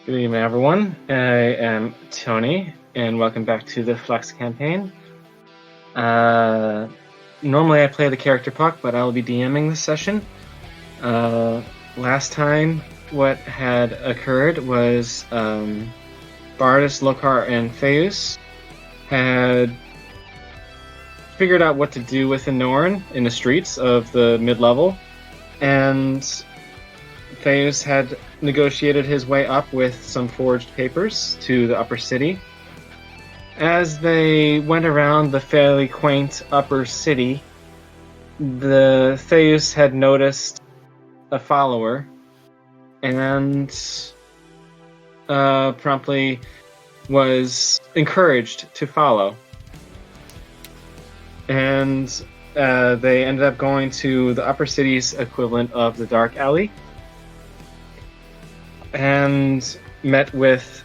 Good evening, everyone. I am Tony, and welcome back to the Flux campaign. Normally I play the character Puck, but I will be DMing this session. Last time, what had occurred was Bardus, Lokar, and Theus had figured out what to do with the Norn in the streets of the mid-level, and Theus had negotiated his way up with some forged papers to the upper city. As they went around the fairly quaint upper city, the Theus had noticed a follower and promptly was encouraged to follow. And they ended up going to the upper city's equivalent of the Dark Alley and met with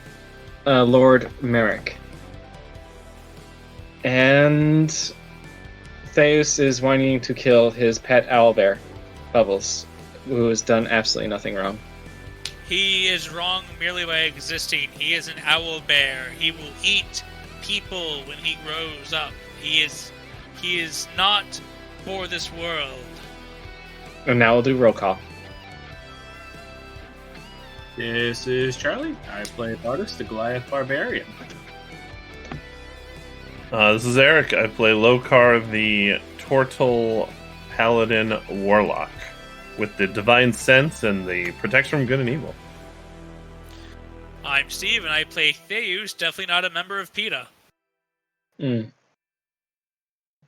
Lord Merrick. And Theus is wanting to kill his pet owlbear, Bubbles, who has done absolutely nothing wrong. He is wrong merely by existing. He is an owl bear. He will eat people when he grows up. He is not for this world. And now we'll do roll call. This is Charlie. I play Bardus, the Goliath Barbarian. This is Eric. I play Lokar, the Tortle Paladin Warlock, with the Divine Sense and the Protection from Good and Evil. I'm Steve, and I play Theus, definitely not a member of PETA.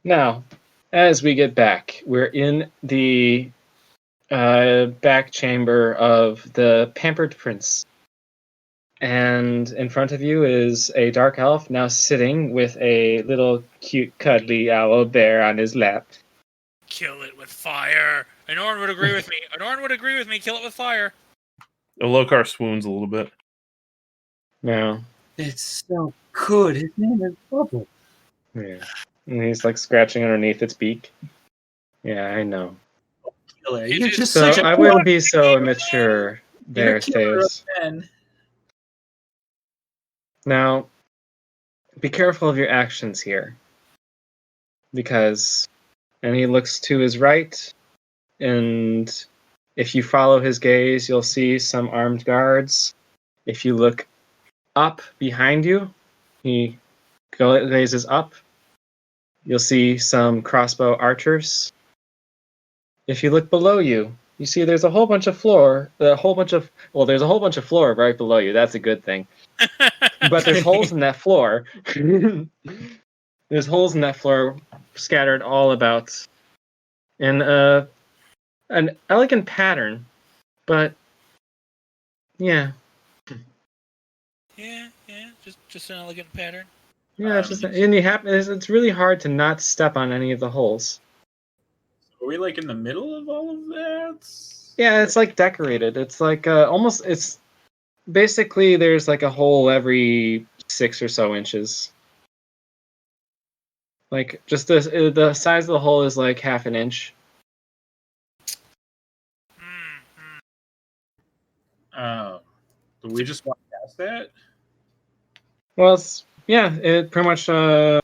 Now, as we get back, we're in the back chamber of the Pampered Prince. And in front of you is a dark elf now sitting with a little cute cuddly owl bear on his lap. Kill it with fire. Anorn would agree with me. Kill it with fire. Lokar swoons a little bit. No. It's so good. His name is Bubble. Yeah. And he's like scratching underneath its beak. Yeah, I know. You're just So such a I wouldn't be so immature there, killer of Theus. men. Now, be careful of your actions here. Because, and he looks to his right, and if you follow his gaze, you'll see some armed guards. If you look up behind you, he gazes up, you'll see some crossbow archers. If you look below you, you see there's a whole bunch of floor, there's a whole bunch of floor right below you. That's a good thing. But there's holes in that floor. There's holes in that floor scattered all about in an elegant pattern, but yeah. Yeah, just an elegant pattern. Yeah, it's really hard to not step on any of the holes. Are we like in the middle of all of that? Yeah, it's like decorated. It's like it's basically there's like a hole every 6 or so inches. Like just the size of the hole is like half an inch. Do we just walk past that? Well, it pretty much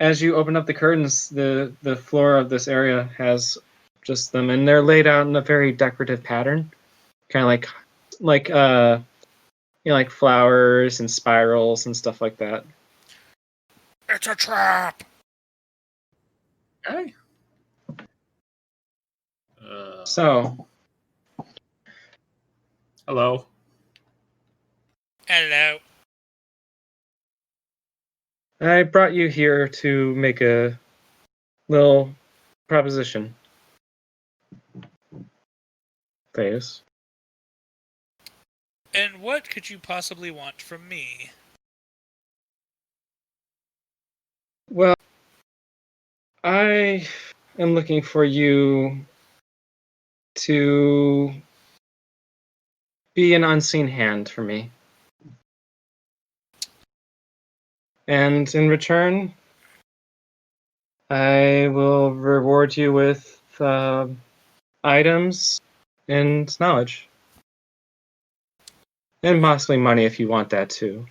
as you open up the curtains, the floor of this area has just them, and they're laid out in a very decorative pattern, kind of like flowers and spirals and stuff like that. It's a trap. Okay. So, Hello. Hello. I brought you here to make a little proposition. Theus. And what could you possibly want from me? Well, I am looking for you to be an unseen hand for me. And in return, I will reward you with items and knowledge. And possibly money if you want that too.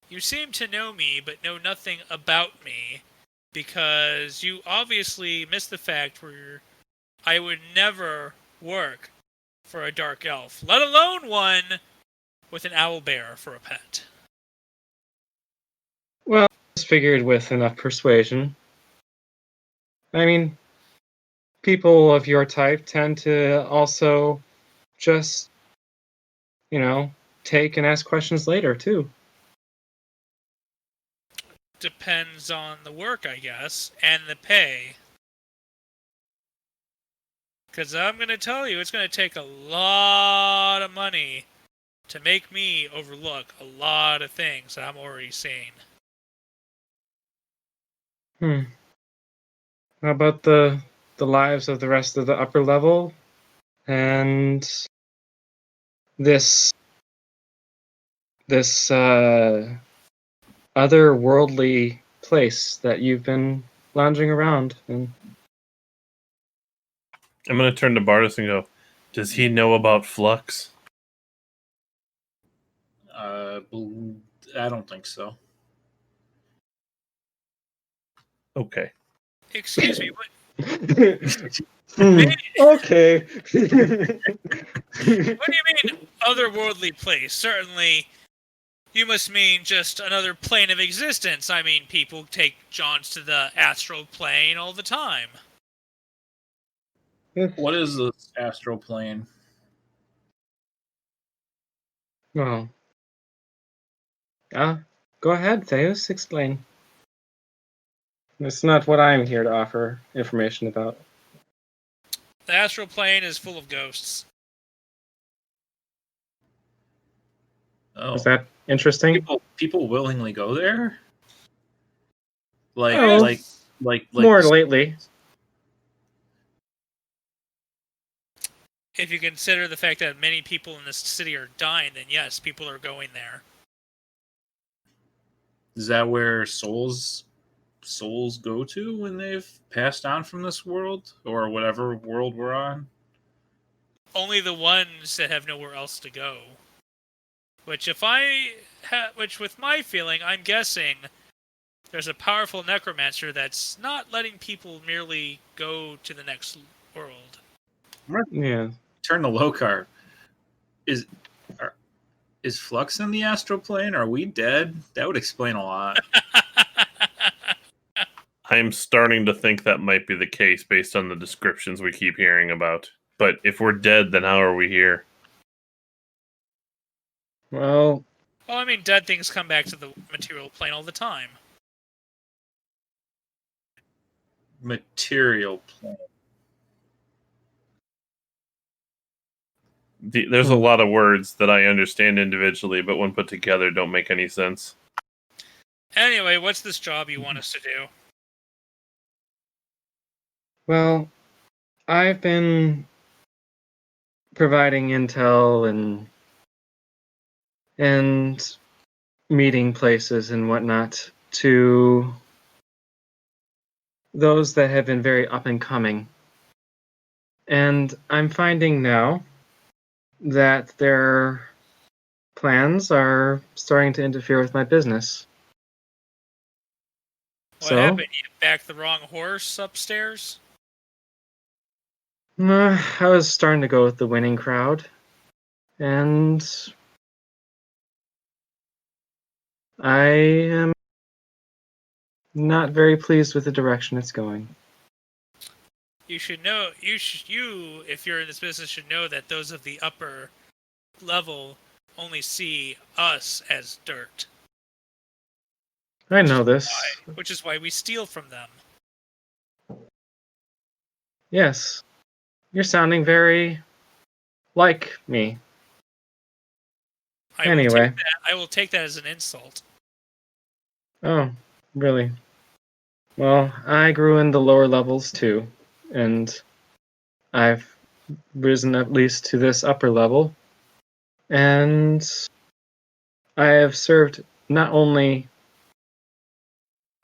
You seem to know me, but know nothing about me, because you obviously missed the fact where I would never work for a dark elf, let alone one with an owl bear for a pet. Well, I just figured with enough persuasion. I mean, people of your type tend to also just, take and ask questions later too. Depends on the work, I guess, and the pay. Because I'm going to tell you, it's going to take a lot of money to make me overlook a lot of things that I'm already seeing. How about the lives of the rest of the upper level and this otherworldly place that you've been lounging around in? I'm going to turn to Bartis and go, does he know about Flux? I don't think so. Okay. Excuse me, what? Okay. What do you mean, otherworldly place? Certainly, you must mean just another plane of existence. I mean, people take Johns to the astral plane all the time. What is this astral plane? Well, go ahead, Theus, explain. It's not what I'm here to offer information about. The astral plane is full of ghosts. Oh, Is that interesting? people willingly go there? Like, Oh, like more lately. If you consider the fact that many people in this city are dying, then yes, people are going there. Is that where souls go to when they've passed on from this world or whatever world we're on? Only the ones that have nowhere else to go. Which, with my feeling, I'm guessing there's a powerful necromancer that's not letting people merely go to the next world. Yeah. Turn the Lokar. Is Flux in the astral plane? Are we dead? That would explain a lot. I'm starting to think that might be the case based on the descriptions we keep hearing about. But if we're dead, then how are we here? Well, I mean, dead things come back to the material plane all the time. Material plane. There's a lot of words that I understand individually, but when put together don't make any sense. Anyway, what's this job you want us to do? well, I've been providing intel and meeting places and whatnot to those that have been very up and coming. And I'm finding now that their plans are starting to interfere with my business. What happened? You backed the wrong horse upstairs? I was starting to go with the winning crowd, and I am not very pleased with the direction it's going. You should know. You, if you're in this business, should know that those of the upper level only see us as dirt. I know this. Which is why we steal from them. Yes. You're sounding very like me. Anyway. I will take that as an insult. Oh, really? Well, I grew in the lower levels too, and I've risen at least to this upper level, and I have served not only,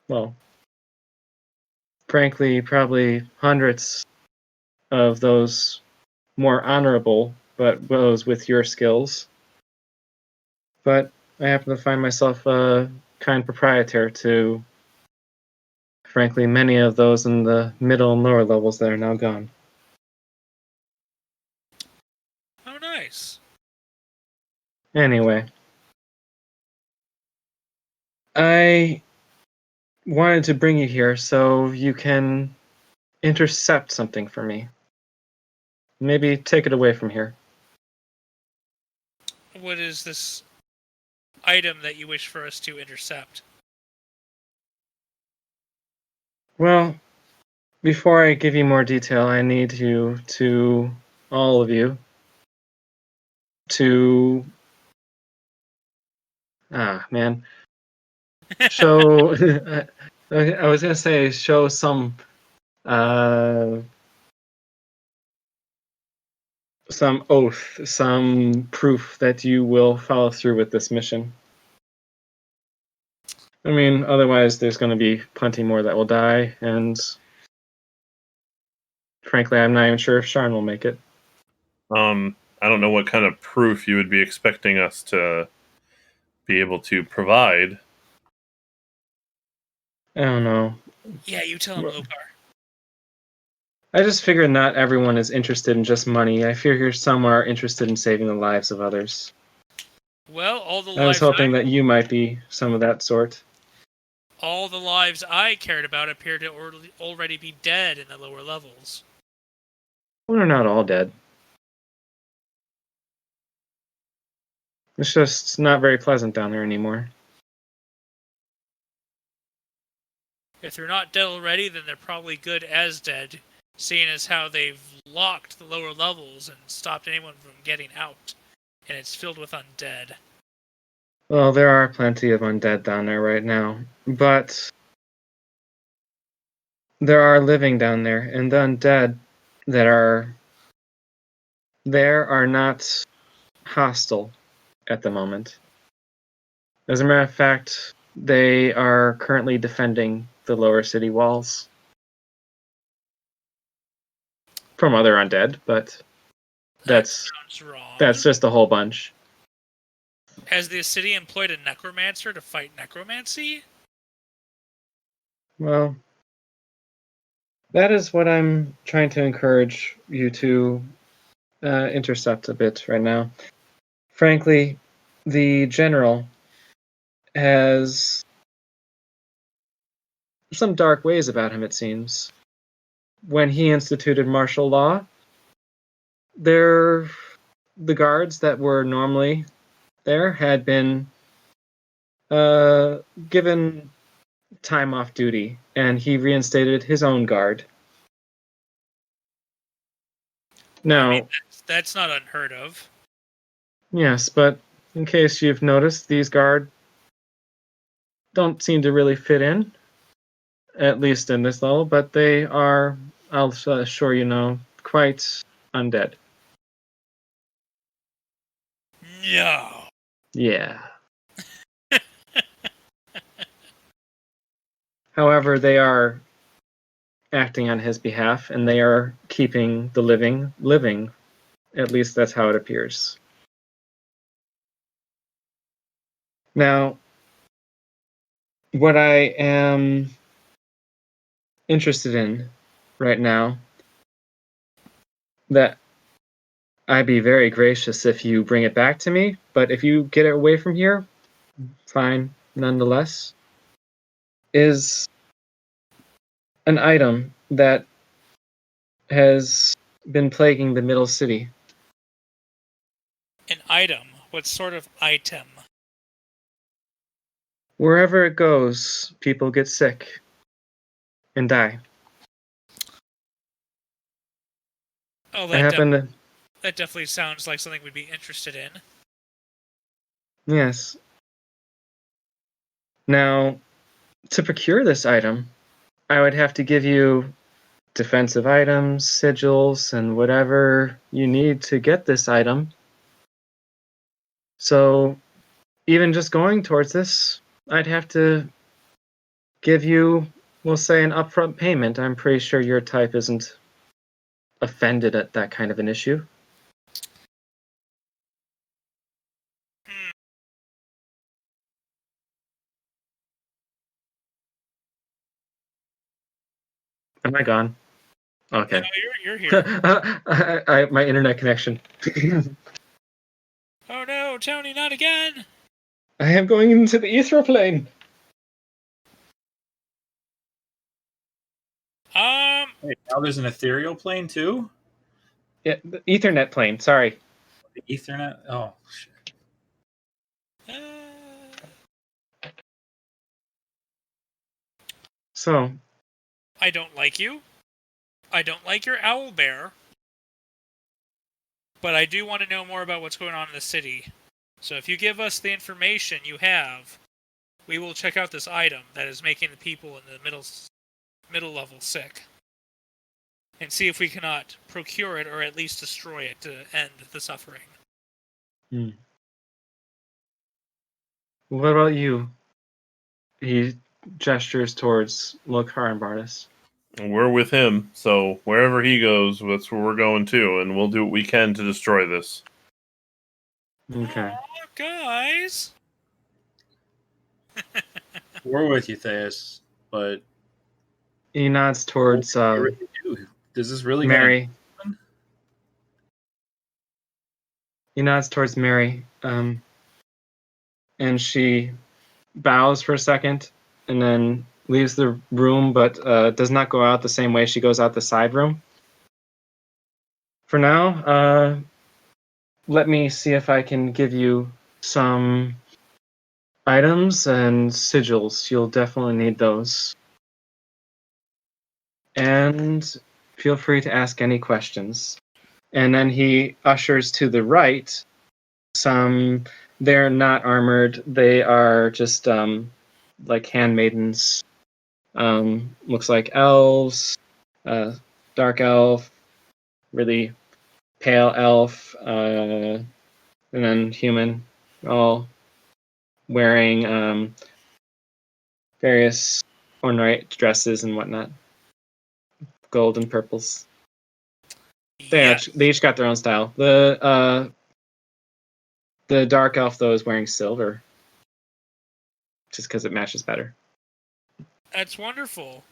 well, frankly, probably hundreds of those more honorable but goes with your skills. But I happen to find myself a kind proprietor to, frankly, many of those in the middle and lower levels that are now gone. How nice. Anyway, I wanted to bring you here so you can intercept something for me. Maybe take it away from here. What is this item that you wish for us to intercept? Well, before I give you more detail, I need you to, all of you, to... show... I was going to say show some oath, some proof that you will follow through with this mission. I mean, otherwise there's going to be plenty more that will die, and frankly, I'm not even sure if Sharn will make it. I don't know what kind of proof you would be expecting us to be able to provide. I don't know. Yeah, you tell him, Lokar. I just figured not everyone is interested in just money. I figure some are interested in saving the lives of others. Well, all the I was lives hoping that you might be some of that sort. all the lives I cared about appear to already be dead in the lower levels. Well, they're not all dead. It's just not very pleasant down there anymore. If they're not dead already, then they're probably good as dead, seeing as how they've locked the lower levels and stopped anyone from getting out, and it's filled with undead. Well, there are plenty of undead down there right now, but there are living down there, and the undead that are there are not hostile at the moment. As a matter of fact, they are currently defending the lower city walls from other undead, but that's Sounds wrong. just a whole bunch. Has the city employed a necromancer to fight necromancy? Well, that is what I'm trying to encourage you to intercept a bit right now. Frankly, the general has some dark ways about him, it seems. When he instituted martial law, the guards that were normally there had been given time off duty, and he reinstated his own guard. Now, I mean, that's not unheard of. yes, but in case you've noticed, these guard don't seem to really fit in, at least in this level, but they are, I'll assure you know, quite undead. No. Yeah. However, they are acting on his behalf, and they are keeping the living living. At least that's how it appears. Now, what I am interested in right now, that I'd be very gracious if you bring it back to me, but if you get it away from here, fine, nonetheless, is an item that has been plaguing the middle city. An item? What sort of item? Wherever it goes, people get sick and die. Oh, I happen to... that definitely sounds like something we'd be interested in. Yes. Now, to procure this item, I would have to give you defensive items, sigils, and whatever you need to get this item. So, even just going towards this, I'd have to give you, we'll say, an upfront payment. I'm pretty sure your type isn't offended at that kind of an issue. Am I gone? Okay. No, you're here. My internet connection. Oh no, Tony, not again! I am going into the ether plane. Wait, now there's an ethereal plane too? Yeah, the Ethernet plane. Sorry. The Ethernet? Oh, shit. So, I don't like you. I don't like your owl bear. But I do want to know more about what's going on in the city. So if you give us the information you have, we will check out this item that is making the people in the middle level sick. And see if we cannot procure it or at least destroy it to end the suffering. What about you? He gestures towards Lokar and Bartis. We're with him, so wherever he goes, that's where we're going too, and we'll do what we can to destroy this. Okay. Aw, guys! We're with you, Theus, but He nods towards what do we really do? Does this really Mary. happen? He nods towards Mary, and she bows for a second, and then leaves the room, but does not go out the same way she goes out the side room. For now, let me see if I can give you some items and sigils. You'll definitely need those. And feel free to ask any questions. And then he ushers to the right some. They're not armored. They are just like handmaidens. Looks like elves, dark elf, really pale elf, and then human, all wearing various ornate dresses and whatnot, gold and purples. They each got their own style. The dark elf though is wearing silver, just because it matches better. That's wonderful.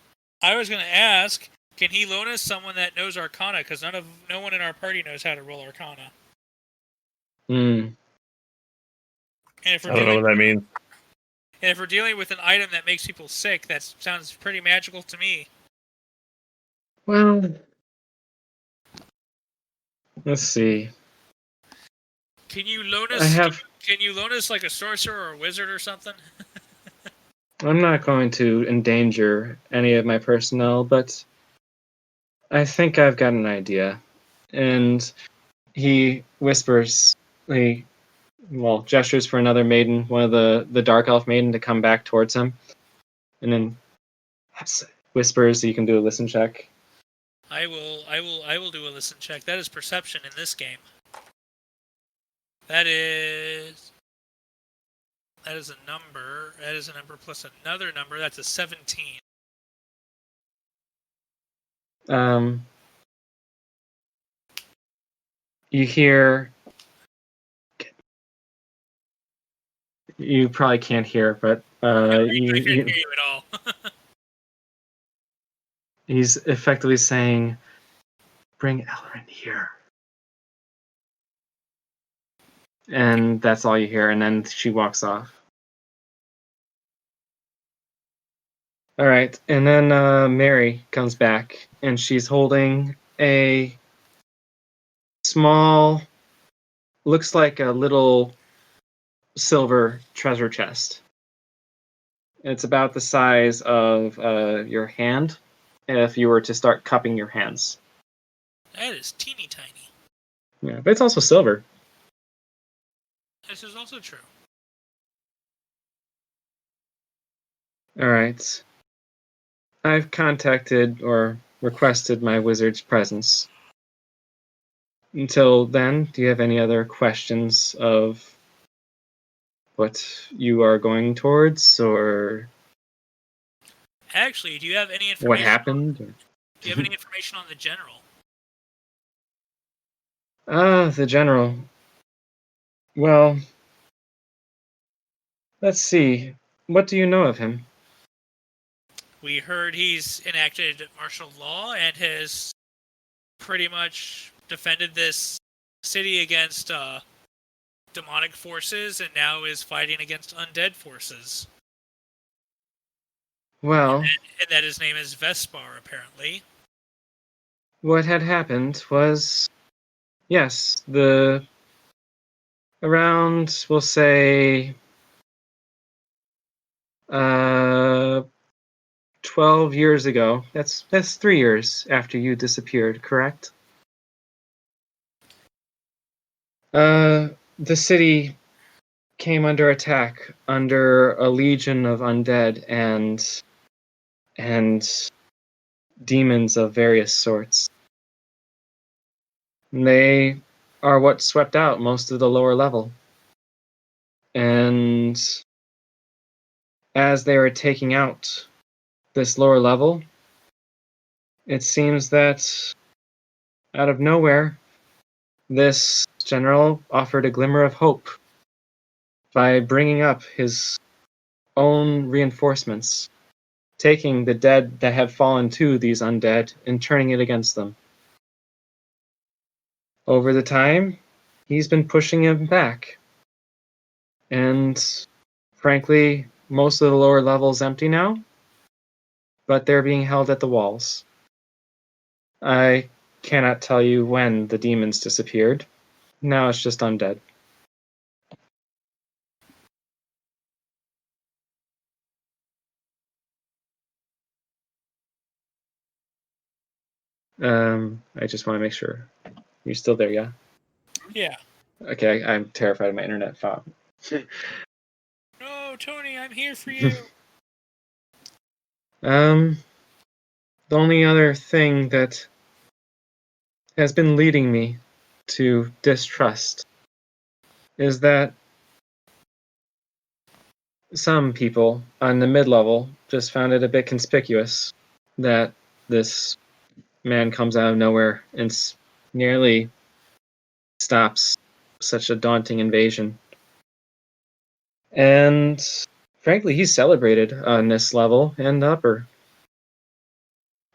I was going to ask, can he loan us someone that knows Arcana? Because no one in our party knows how to roll Arcana. Hmm. And if I don't know what that means. And if we're dealing with an item that makes people sick, that sounds pretty magical to me. Well, let's see. Can you loan us? I have. Can you loan us like a sorcerer or a wizard or something? I'm not going to endanger any of my personnel, but I think I've got an idea. And he whispers, gestures for another maiden, one of the dark elf maiden, to come back towards him. And then whispers, so you can do a listen check. I will do a listen check. That is perception in this game. That is a number. That is a number plus another number. That's a 17. You hear. You probably can't hear, but I can't hear you at all. He's effectively saying, "Bring Elrin here." And that's all you hear, and then she walks off. All right, and then Mary comes back, and she's holding a small, looks like a little silver treasure chest. It's about the size of your hand, if you were to start cupping your hands. That is teeny tiny. Yeah, but it's also silver. This is also true. All right. I've contacted or requested my wizard's presence. Until then, do you have any other questions of what you are going towards, or Actually, do you have any information? what happened? Do you have any information on the general? The general. Well, let's see. What do you know of him? We heard he's enacted martial law and has pretty much defended this city against demonic forces, and now is fighting against undead forces. Well, And that his name is Vespar, apparently. what had happened was, yes, around, we'll say, 12 years ago. That's 3 years after you disappeared, correct? The city came under attack under a legion of undead and demons of various sorts. They are what swept out most of the lower level. And as they were taking out this lower level, it seems that out of nowhere, this general offered a glimmer of hope by bringing up his own reinforcements, taking the dead that had fallen to these undead and turning it against them. Over the time, he's been pushing him back. And frankly, most of the lower level's empty now, but they're being held at the walls. I cannot tell you when the demons disappeared. Now it's just undead. I just want to make sure. You're still there, yeah? Yeah. Okay, I'm terrified of my internet file. No, Tony, I'm here for you. The only other thing that has been leading me to distrust is that some people on the mid-level just found it a bit conspicuous that this man comes out of nowhere and nearly stops such a daunting invasion. And frankly, he's celebrated on this level and upper.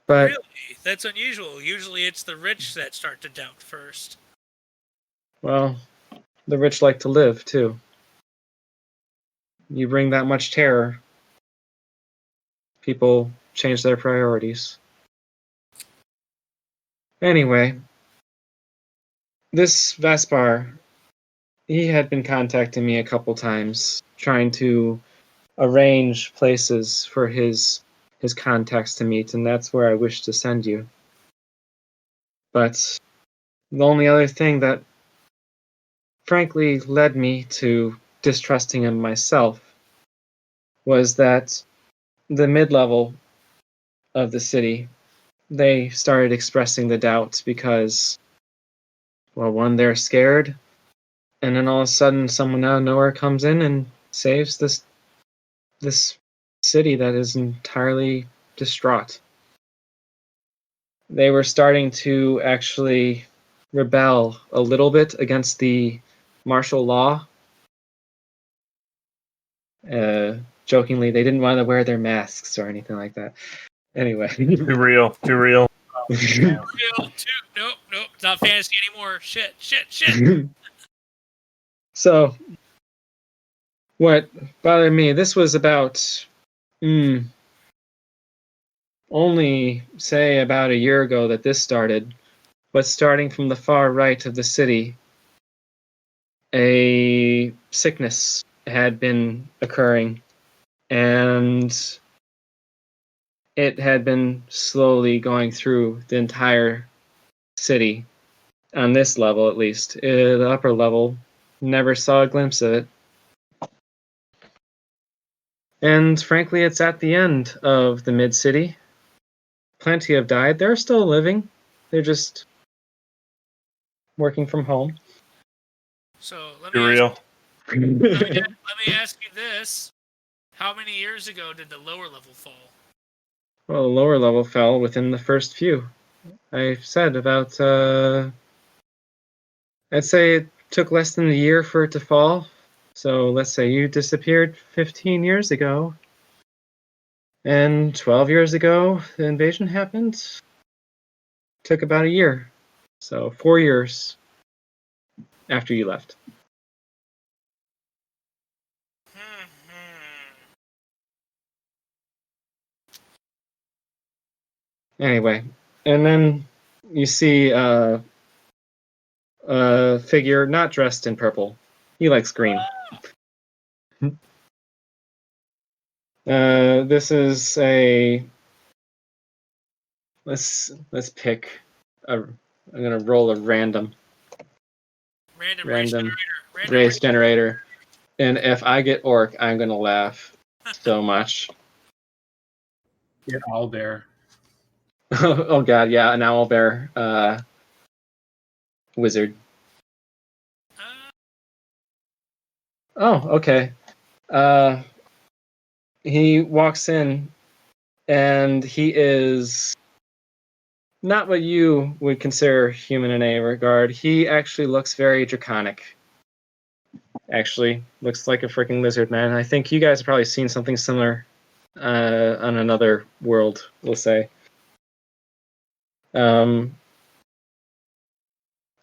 But Really? That's unusual. Usually it's the rich that start to doubt first. well, the rich like to live too. You bring that much terror, people change their priorities. Anyway, this Vespar, he had been contacting me a couple times, trying to arrange places for his contacts to meet, and that's where I wish to send you. But the only other thing that frankly led me to distrusting him myself was that the mid-level of the city, they started expressing the doubt because, well, one, they're scared, and then all of a sudden someone out of nowhere comes in and saves this city that is entirely distraught. They were starting to actually rebel a little bit against the martial law. Jokingly, they didn't want to wear their masks or anything like that. Anyway. Too real. Real, nope, it's not fantasy anymore. Shit. So, what bothered me, this was about only, say, about a year ago that this started, but starting from the far right of the city, a sickness had been occurring, and it had been slowly going through the entire city, on this level at least. The upper level, never saw a glimpse of it. And frankly, it's at the end of the mid-city. Plenty have died. They're still living. They're just working from home. So let Too me real. let me ask you this: how many years ago did the lower level fall? Well, the lower level fell within the first few. I said about, I'd say it took less than a year for it to fall. So let's say you disappeared 15 years ago. And 12 years ago, the invasion happened. Took about a year. So 4 years after you left. Anyway, and then you see a figure not dressed in purple. He likes green. This is a. Let's pick a. I'm gonna roll a random Random race generator, and if I get orc, I'm gonna laugh so much. Get owlbear. Oh god, yeah, an owlbear wizard. Oh, okay. He walks in, and he is not what you would consider human in a regard. He actually looks very draconic. Actually, looks like a freaking lizard man. I think you guys have probably seen something similar on another world, we'll say.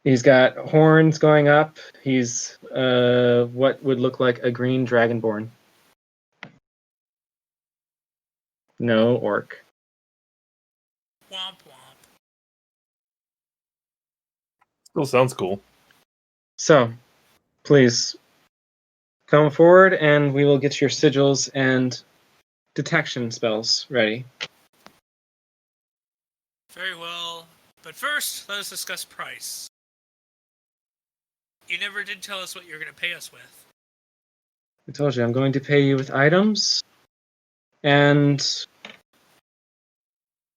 He's got horns going up. He's what would look like a green dragonborn. No orc. Womp womp. Still sounds cool. So, please come forward, and we will get your sigils and detection spells ready. Very well. But first, let us discuss price. You never did tell us what you're going to pay us with. I told you, I'm going to pay you with items and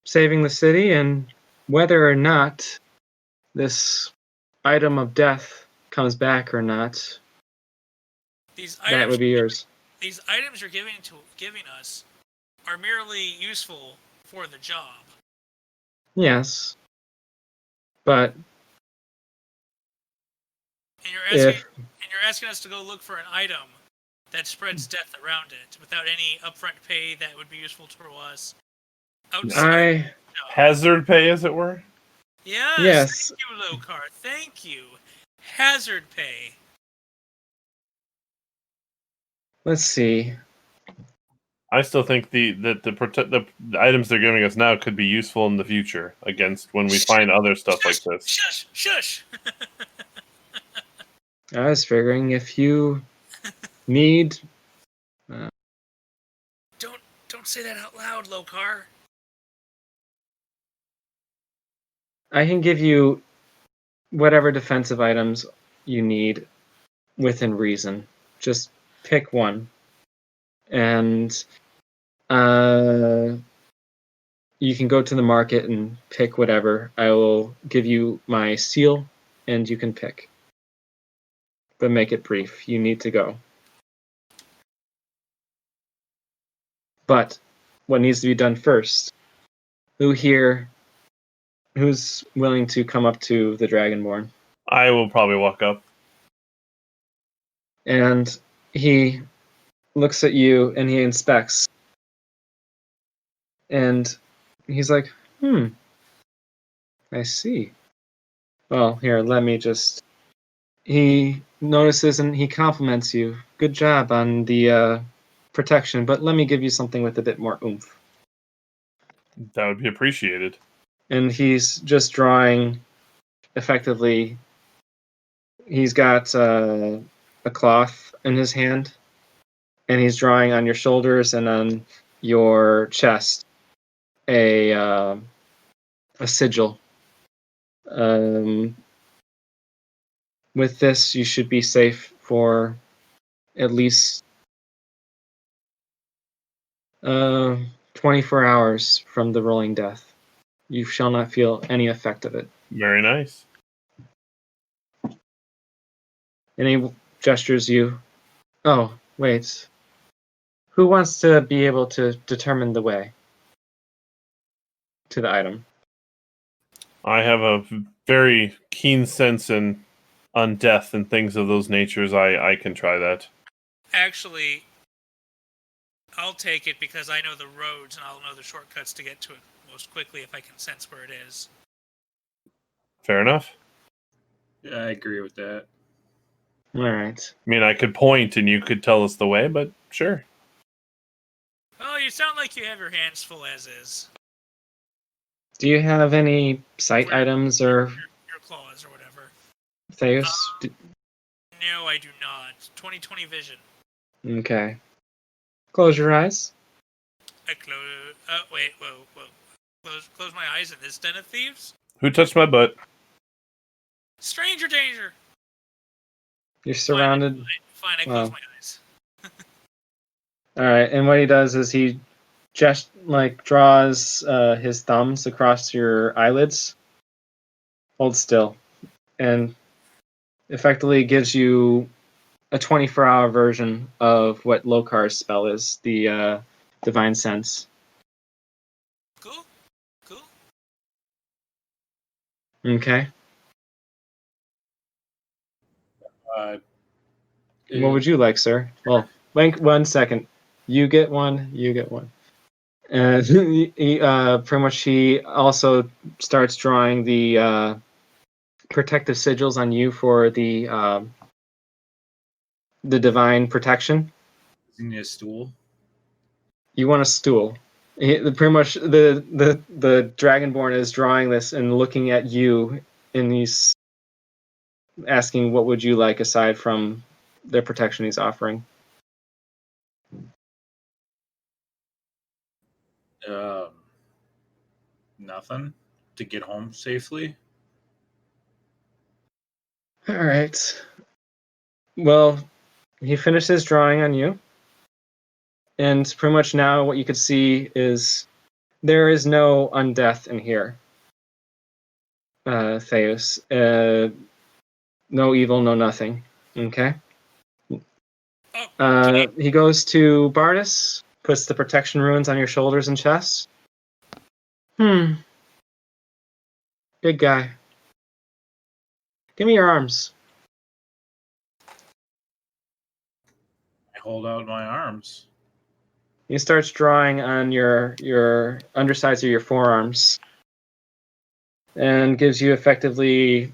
saving the city, and whether or not this item of death comes back or not, that would be yours. These items you're giving us are merely useful for the job. Yes, but And you're asking us to go look for an item that spreads death around it without any upfront pay that would be useful to us. Hazard pay, as it were? Yes. Thank you, Lokar. Thank you. Hazard pay. Let's see. I still think the items they're giving us now could be useful in the future against when we find other stuff like this. Shush! I was figuring if you need... Don't say that out loud, Lokar. I can give you whatever defensive items you need within reason. Just pick one. And you can go to the market and pick whatever. I will give you my seal, and you can pick. But make it brief. You need to go. But what needs to be done first? Who's willing to come up to the Dragonborn? I will probably walk up. And he looks at you and he inspects. And he's like, I see. Well, here, let me just... He notices and he compliments you. Good job on the protection, but let me give you something with a bit more oomph. That would be appreciated. And he's just drawing, effectively, he's got a cloth in his hand, and he's drawing on your shoulders and on your chest a sigil. With this, you should be safe for at least 24 hours from the rolling death. You shall not feel any effect of it. Very nice. And he gestures you. Oh, wait. Who wants to be able to determine the way to the item? I have a very keen sense on death and things of those natures. I can try that. Actually, I'll take it because I know the roads and I'll know the shortcuts to get to it most quickly if I can sense where it is. Fair enough. Yeah, I agree with that. All right. I mean, I could point and you could tell us the way, but sure. Oh, you sound like you have your hands full as is. Do you have any sight items or Your claws or whatever. Theus? No, I do not. 20/20 vision. Okay. Close your eyes. I close. Wait, whoa. Close my eyes in this den of thieves. Who touched my butt? Stranger danger. You're surrounded. Fine, I Wow. close my eyes. All right, and what he does is he just draws his thumbs across your eyelids. Hold still, and effectively gives you a 24-hour version of what Lokar's spell is, the divine sense. Cool. Okay. What would you like, sir? Well, wait 1 second. You get one. You get one. And pretty much he also starts drawing the protective sigils on you for the divine protection. You need a stool. You want a stool. Pretty much the Dragonborn is drawing this and looking at you in these, asking what would you like aside from the protection he's offering. Nothing to get home safely. All right. Well, he finishes drawing on you. And pretty much now what you could see is there is no undeath in here, Theus. No evil, no nothing. Okay? He goes to Bardus, puts the protection runes on your shoulders and chest. Big guy. Give me your arms. I hold out my arms. He starts drawing on your undersides of your forearms and gives you effectively,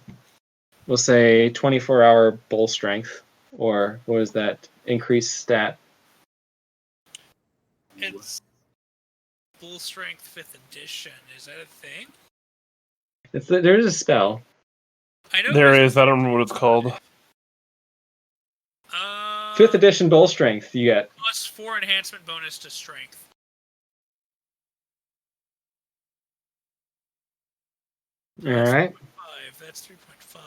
we'll say, 24-hour bull strength, or what is that increased stat? It's Bull Strength 5th edition. Is that a thing? There is a spell. I know There is. I don't remember what it's called. 5th edition bull strength you get. Plus 4 enhancement bonus to strength. All right. 5. That's 3.5.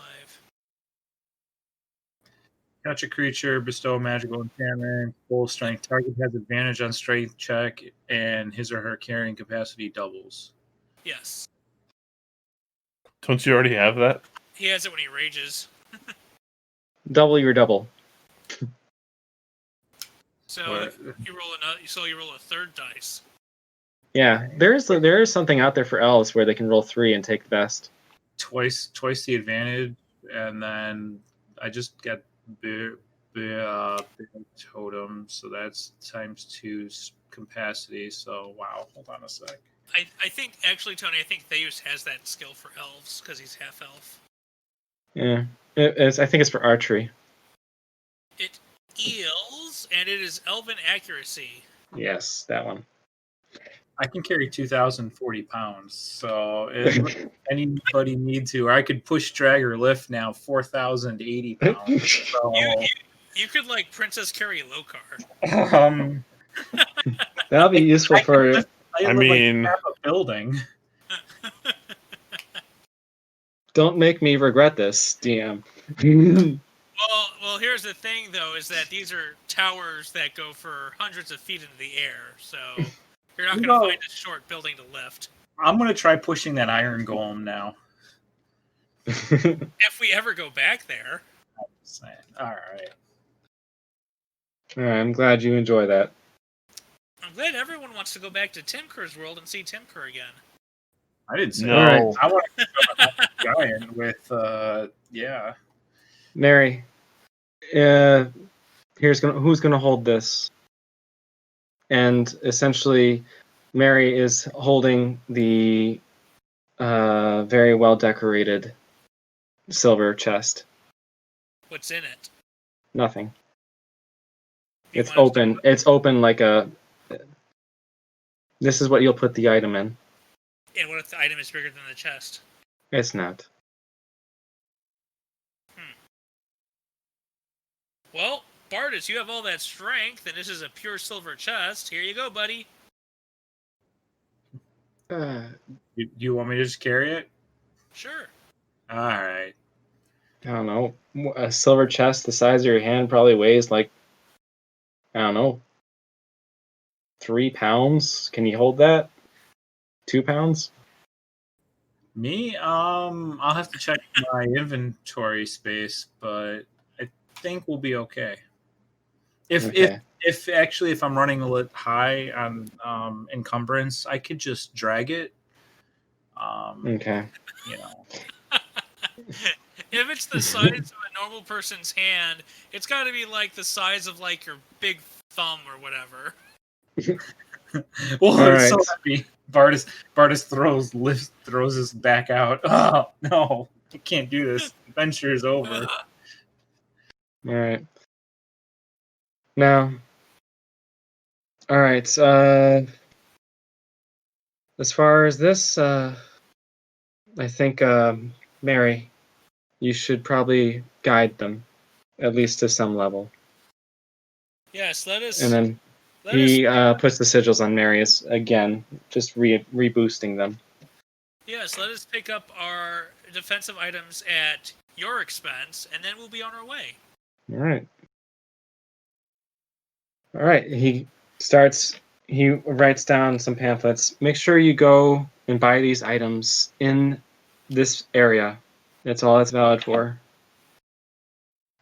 Catch a creature, bestow a magical enchantment, full strength. Target has advantage on strength check, and his or her carrying capacity doubles. Yes. Don't you already have that? He has it when he rages. Double your double. So you roll a third dice. Yeah, there is something out there for elves where they can roll 3 and take the best. Twice the advantage, and then I just got big totem, so that's times 2 capacity. So wow, hold on a sec. I think actually, Tony, I think Theus has that skill for elves because he's half elf. Yeah, I think it's for archery. It eels, and it is elven accuracy. Yes, that one. I can carry 2,040 pounds, so if anybody need to, or I could push, drag, or lift now 4,080 pounds. So, you could like Princess carry Lokar. That'll be useful for. I mean, like half a building. Don't make me regret this, DM. Well, here's the thing, though, is that these are towers that go for hundreds of feet into the air, so you're not going to find a short building to lift. I'm going to try pushing that iron golem now. If we ever go back there. All right. All right, I'm glad you enjoy that. I'm glad everyone wants to go back to Tim Kerr's world and see Tim Kerr again. I didn't say no. Right. I want to go giant with, yeah. Mary, who's gonna hold this? and essentially Mary is holding the very well decorated silver chest. What's in it? Nothing. You It's want us to- open. It's open like a. This is what you'll put the item in. And what if the item is bigger than the chest? It's not. Well, Bardus, you have all that strength, and this is a pure silver chest. Here you go, buddy. Do you want me to just carry it? Sure. All right. I don't know. A silver chest the size of your hand probably weighs like, I don't know, 3 pounds. Can you hold that? 2 pounds? Me? I'll have to check my inventory space, but I think we'll be okay. Okay. If actually if I'm running a little high on encumbrance, I could just drag it. Okay. You know. If it's the size of a normal person's hand, it's got to be like the size of like your big thumb or whatever. Well, All it's so right. happy. Bardus throws us back out. Oh no, I can't do this. Adventure is over. All right. Now, all right. As far as this, I think Mary, you should probably guide them, at least to some level. Yes, let us. And then he puts the sigils on Marius again, just reboosting them. Yes, let us pick up our defensive items at your expense, and then we'll be on our way. All right. All right. He writes down some pamphlets. Make sure you go and buy these items in this area. That's all it's valid for.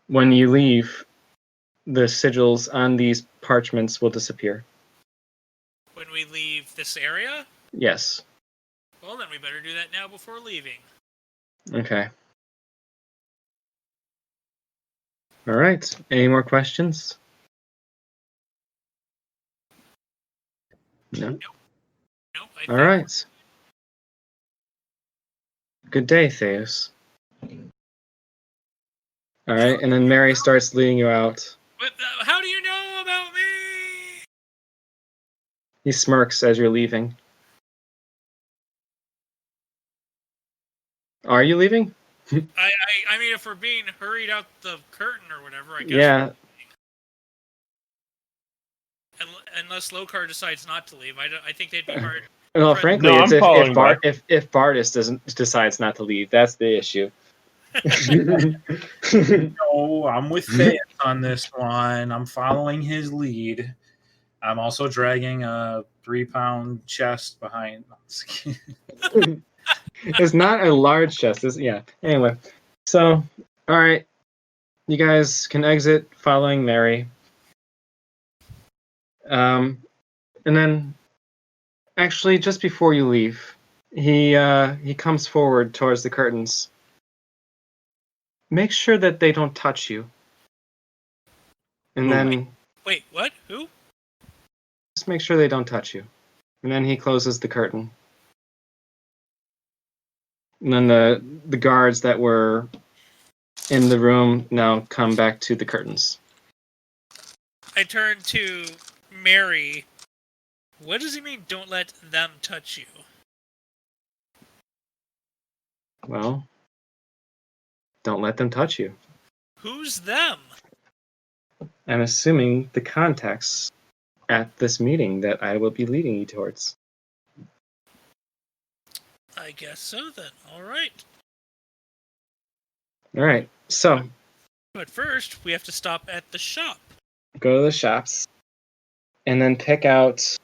When you leave, the sigils on these parchments will disappear. When we leave this area? Yes. Well, then we better do that now before leaving. Okay. All right. Any more questions? No. Nope. I All think right. Good day, Theus. All right, and then Mary starts leading you out. How do you know about me? He smirks as you're leaving. Are you leaving? I mean, if we're being hurried out the curtain or whatever, I guess. Yeah. Unless Lokar decides not to leave, I think they'd be hard. Well, frankly, No, it's I'm following back. if Bardus decides not to leave, that's the issue. No, I'm with Theus on this one. I'm following his lead. I'm also dragging a 3-pound chest behind. It's not a large chest. Yeah. Anyway, so all right, you guys can exit following Mary. And then, actually, just before you leave, he comes forward towards the curtains. Make sure that they don't touch you. And then Wait, what? Who? just make sure they don't touch you. And then he closes the curtain. And then the guards that were in the room now come back to the curtains. I turn to Mary. What does he mean, don't let them touch you? Well, don't let them touch you. Who's them? I'm assuming the contacts at this meeting that I will be leading you towards. I guess so then. All right. All right, so But first, we have to stop at the shop. go to the shops and then pick out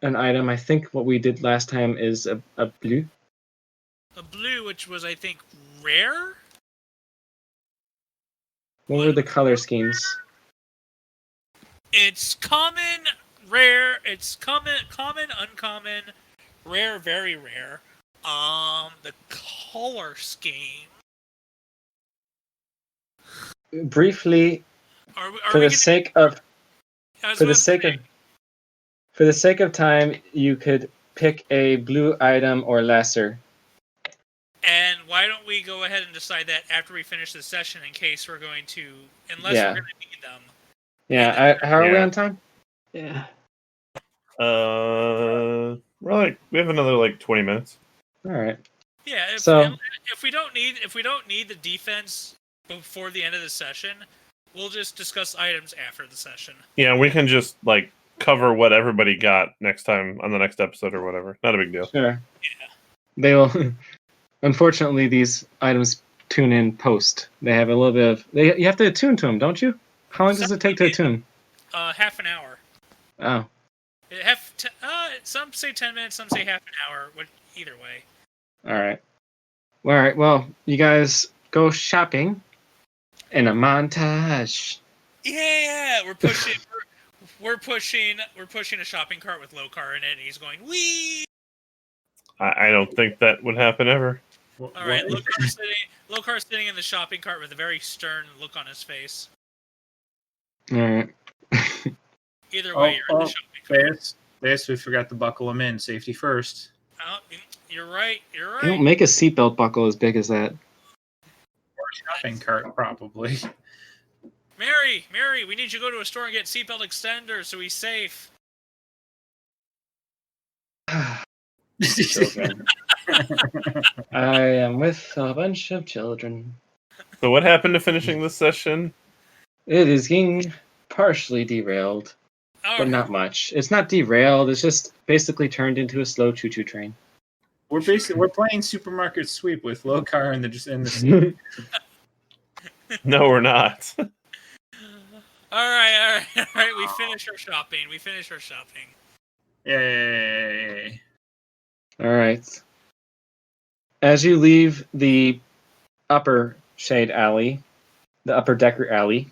an item. I think what we did last time is a blue. A blue, which was, I think, rare? What were the color schemes? It's common, rare, it's common, uncommon, rare, very rare. The color scheme. Briefly, Are for we the sake of, I was for the about to sake say, of, For the sake of time, you could pick a blue item or lesser. And why don't we go ahead and decide that after we finish the session, in case we're going to, unless Yeah. we're going to need them. Yeah, how are we Yeah. on time? Yeah. We have another 20 minutes. All right. Yeah. So- If we don't need the defense before the end of the session, we'll just discuss items after the session. Yeah, we can just cover what everybody got next time on the next episode or whatever. Not a big deal. Sure. Yeah. They will. Unfortunately, these items tune in post. They have a little bit of. You have to attune to them, don't you? How long does it take to attune? Half an hour. Oh. Some say 10 minutes, some say half an hour. Either way. All right. All right. Well, you guys go shopping in a montage. Yeah, we're pushing a shopping cart with Lokar in it, and he's going wee. I don't think that would happen ever. All right, Lokar's sitting in the shopping cart with a very stern look on his face. All right. Either way, you're in the shopping cart. This, we forgot to buckle them in. Safety first. Oh, you're right. You don't make a seatbelt buckle as big as that. Or shopping cart, probably. Mary, we need you to go to a store and get seatbelt extenders so he's safe. Children. I am with a bunch of children. So what happened to finishing this session? It is getting partially derailed, All but right. not much. It's not derailed. It's just basically turned into a slow choo-choo train. We're playing supermarket sweep with Lokar and the No, we're not. All right. We finish our shopping. Yay! All right. As you leave the upper shade alley, the upper decker alley,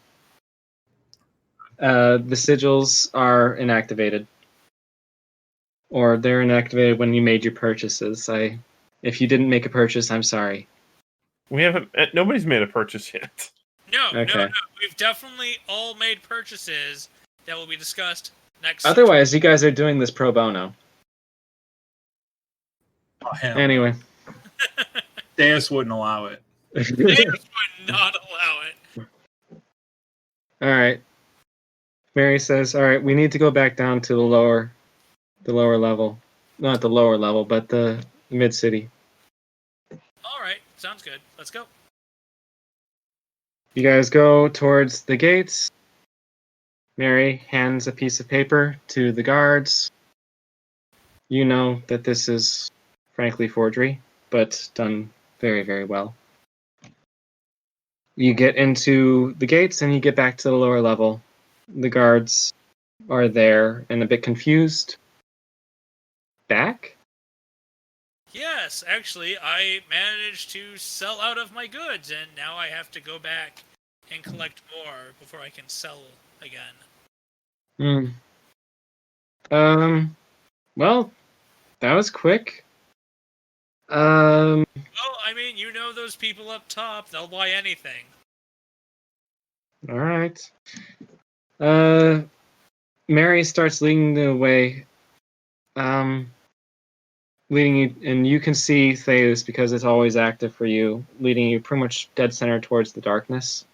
the sigils are inactivated. Or they're inactivated when you made your purchases. If you didn't make a purchase, I'm sorry. We haven't. Nobody's made a purchase yet. No. Okay. We've definitely all made purchases that will be discussed next. Otherwise, you guys are doing this pro bono. Oh, hell. Anyway. Deus wouldn't allow it. They would not allow it. All right. Mary says, all right, we need to go back down to the lower level. Not the lower level, but the mid-city. All right, sounds good. Let's go. You guys go towards the gates. Mary hands a piece of paper to the guards. You know that this is, frankly, forgery, but done very, very well. You get into the gates and you get back to the lower level. The guards are there and a bit confused. Back? Yes, actually, I managed to sell out of my goods, and now I have to go back and collect more before I can sell again. Well, that was quick. Well, I mean, you know those people up top, they'll buy anything. All right. Mary starts leading the way. Leading you, and you can see Theus because it's always active for you, leading you pretty much dead center towards the darkness.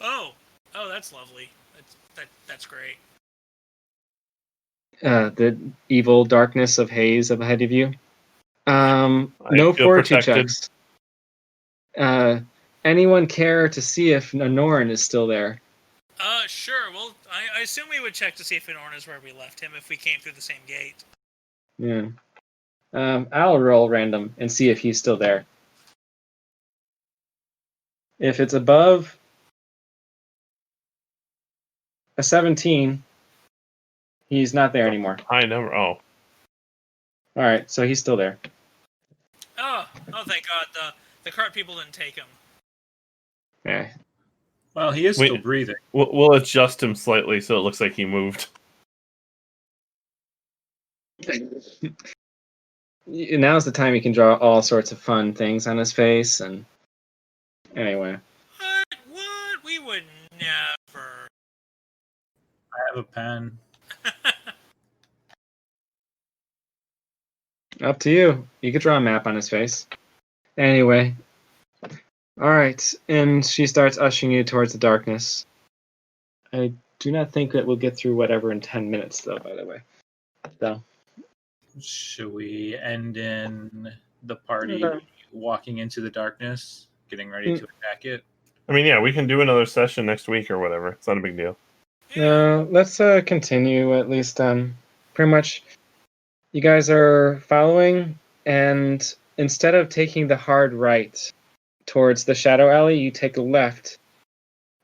Oh, that's lovely. That's great. The evil darkness of haze up ahead of you. No feel fortitude protected. checks. Anyone care to see if Norn is still there? Sure. Well, I assume we would check to see if Anorn is where we left him if we came through the same gate. Yeah. I'll roll random and see if he's still there. If it's above a 17, he's not there anymore. High number. Oh, All right, so he's still there. Oh, thank God. The cart people didn't take him. Yeah. Well, he is still breathing. we'll adjust him slightly so it looks like he moved. Now's the time he can draw all sorts of fun things on his face, and anyway. What? We would never. I have a pen. Up to you. You could draw a map on his face. Anyway. Alright, and she starts ushering you towards the darkness. I do not think that we'll get through whatever in 10 minutes, though, by the way. So. Should we end in the party No. walking into the darkness, getting ready to attack it? I mean, yeah, we can do another session next week or whatever. It's not a big deal. Let's continue at least. Pretty much, you guys are following, and instead of taking the hard right towards the shadow alley, you take a left,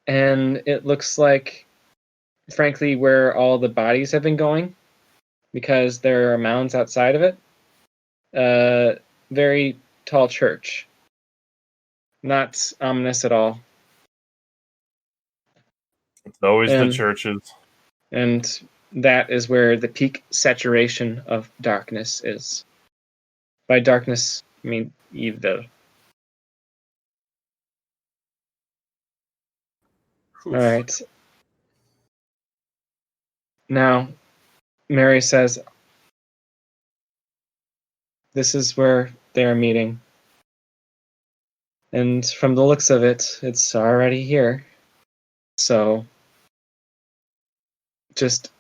and it looks like, frankly, where all the bodies have been going, because there are mounds outside of it. Very tall church. Not ominous at all. It's always the And- churches. And that is where the peak saturation of darkness is. By darkness, I mean evil. Oof. All right. Now, Mary says, this is where they are meeting. And from the looks of it, it's already here. So, just,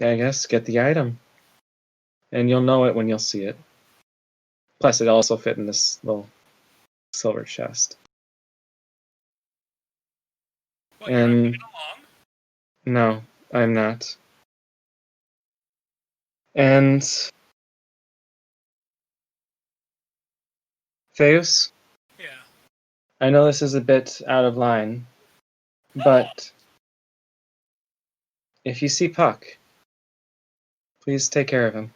I guess, get the item. And you'll know it when you'll see it. Plus, it also fit in this little silver chest. Well, you're not And coming along. no, I'm not. And Theus, Yeah. I know this is a bit out of line, but if you see Puck, please take care of him.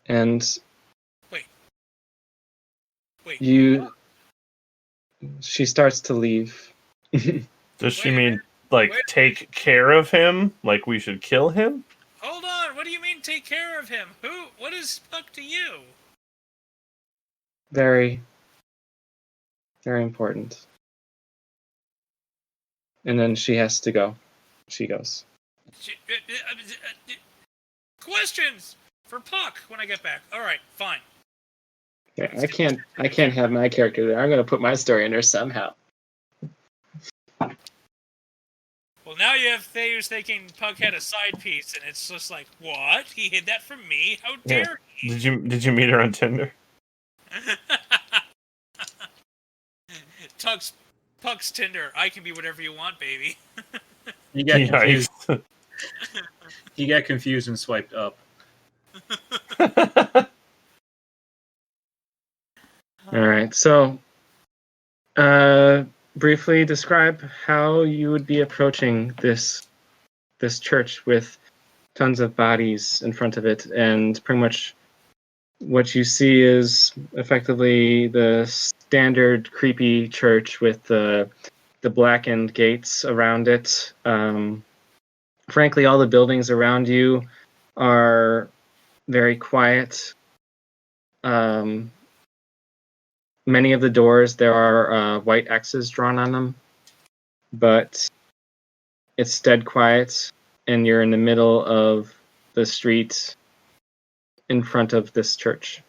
And Wait. you, she starts to leave. Does she Wait a mean, like, Wait a take care of him? Like, we should kill him? Hold on. What do you mean take care of him? What is Puck to you? Very, very important. And then she has to go. She goes. Questions for Puck when I get back. All right, fine. Yeah, I can't have my character there. I'm gonna put my story in there somehow. Well, now you have Theus thinking Puck had a side piece, and it's just like, what? He hid that from me? How dare he? Did you meet her on Tinder? Puck's Tinder. I can be whatever you want, baby. He got confused. Yikes. He got confused and swiped up. All right. So, briefly describe how you would be approaching this church with tons of bodies in front of it, and pretty much what you see is effectively the standard creepy church with the blackened gates around it. Frankly, all the buildings around you are very quiet. Many of the doors, there are white X's drawn on them, but it's dead quiet, and you're in the middle of the street in front of this church.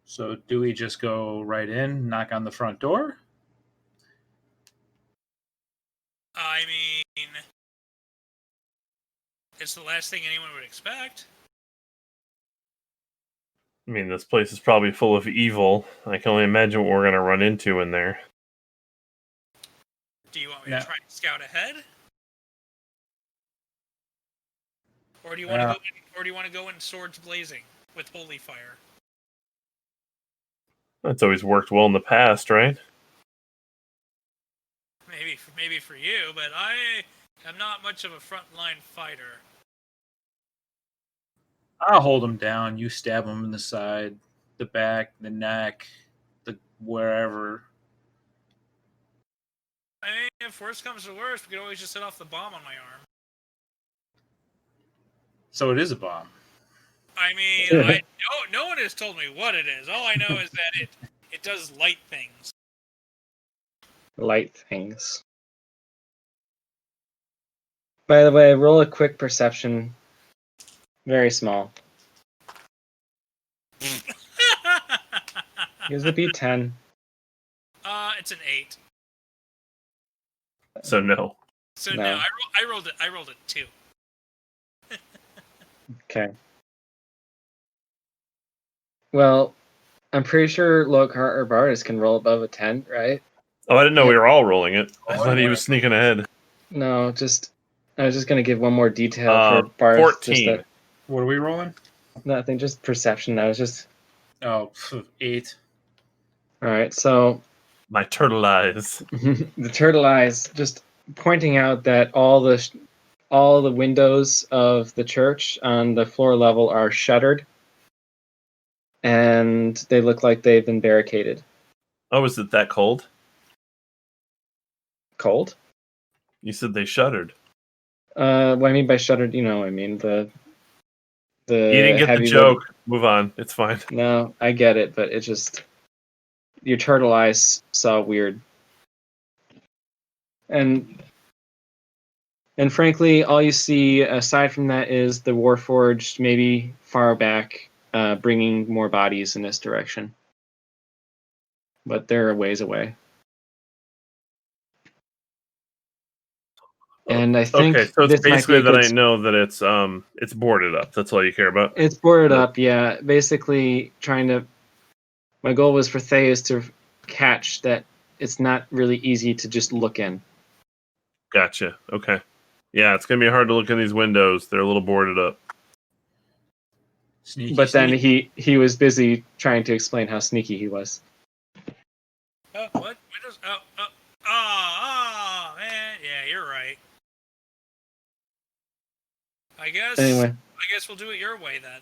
So do we just go right in, knock on the front door? I mean, it's the last thing anyone would expect. I mean, this place is probably full of evil. I can only imagine what we're going to run into in there. Do you want me No. to try and scout ahead? Or do you want to go? Or do you want to go in swords blazing with holy fire? That's always worked well in the past, right? Maybe for you, but I am not much of a frontline fighter. I'll hold him down. You stab him in the side, the back, the neck, the wherever. I mean, if worst comes to worst, we could always just set off the bomb on my arm. So it is a bomb. I mean, no one has told me what it is. All I know is that it does light things. Light things. By the way, roll a quick perception. Very small. Gives a B10. It's an 8. So no. So No. no, I rolled it. I rolled it 2. Okay. Well, I'm pretty sure Lockhart or Bardis can roll above a 10, right? Oh, I didn't know Yeah. we were all rolling it. I thought he was sneaking ahead. No, I was just gonna give one more detail for Bardis. 14. What are we rolling? Nothing, just perception. I was just... Oh, 8. All right, so My turtle eyes. the turtle eyes just pointing out that all the windows of the church on the floor level are shuttered, and they look like they've been barricaded. Oh, is it that cold? Cold? You said they shuddered. What I mean by shuttered, you know what I mean. The You didn't get the heavy joke. Move on. It's fine. No, I get it, but it's just your turtle eyes saw weird. And frankly, all you see aside from that is the Warforged, maybe far back, bringing more bodies in this direction. But they're a ways away. And I think Okay, so it's this might be basically a that good I know that it's boarded up. That's all you care about. It's boarded up, yeah. Basically, my goal was for Theus to catch that it's not really easy to just look in. Gotcha. Okay. Yeah, it's gonna be hard to look in these windows. They're a little boarded up. Sneaky. But then he was busy trying to explain how sneaky he was. What? Windows? Man. Yeah, you're right. I guess we'll do it your way then.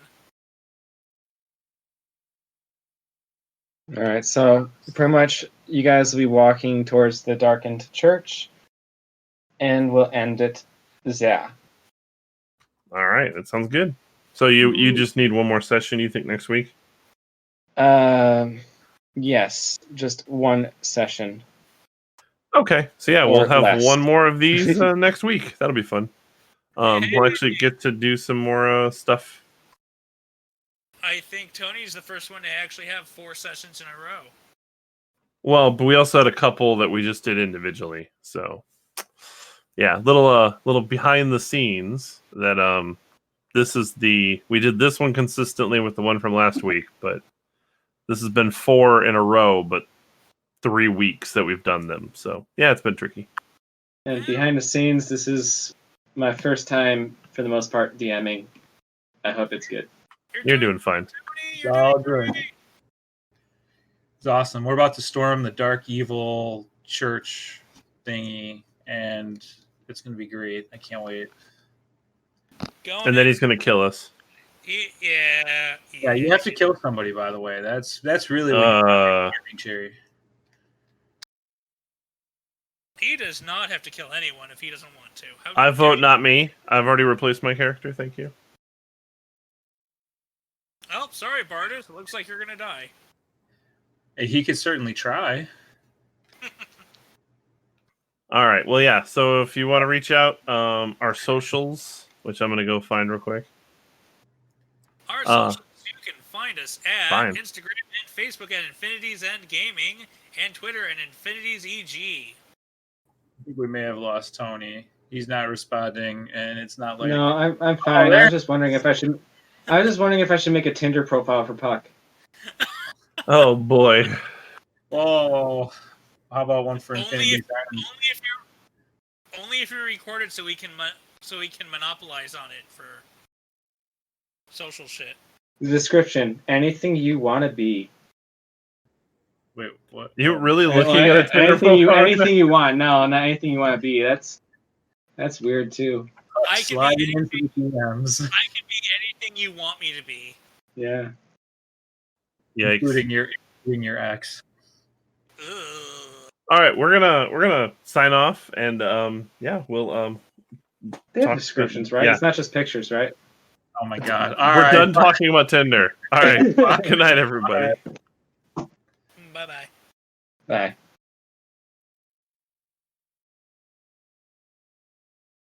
All right, so pretty much you guys will be walking towards the darkened church, and we'll end it there. All right, that sounds good. So you just need one more session, you think, next week? Yes, just one session. Okay, so yeah, Or we'll have less. one more of these next week. That'll be fun. We'll actually get to do some more stuff. I think Tony's the first one to actually have 4 sessions in a row. Well, but we also had a couple that we just did individually. So yeah, little behind the scenes that we did this one consistently with the one from last week, but this has been 4 in a row, but 3 weeks that we've done them. So yeah, it's been tricky. And behind the scenes, this is my first time, for the most part, DMing. I hope it's good. You're doing fine. It's all good. It's awesome. We're about to storm the dark evil church thingy, and it's going to be great. I can't wait. And then he's going to kill us. Yeah, you have to kill somebody, by the way. That's really what Cherry. He does not have to kill anyone if he doesn't want to. I vote not me. I've already replaced my character. Thank you. Oh, sorry, Bardis. It looks like you're going to die. He could certainly try. All right. Well, yeah. So if you want to reach out, our socials, which I'm going to go find real quick. Our socials, you can find us at Instagram and Facebook at Infinities and Gaming, and Twitter at Infinities EG. I think we may have lost Tony. He's not responding, and it's not like... No, I'm fine. I was just wondering if I should make a Tinder profile for Puck. Oh boy. Oh, how about one for Infinity? Only if you record it, so we can monopolize on it for social shit. The description: anything you want to be. Wait, what? You really looking at a Tinder anything profile? Anything you want? No, not anything you want to be. That's weird too. I can be anything. DMs. I can be anything you want me to be. Yeah. Yikes. Including your ex. Ugh. All right, we're gonna sign off, and we'll They have descriptions, right? Yeah. It's not just pictures, right? Oh my god! We're done talking about Tinder. All right, good night, everybody. Bye-bye. Bye.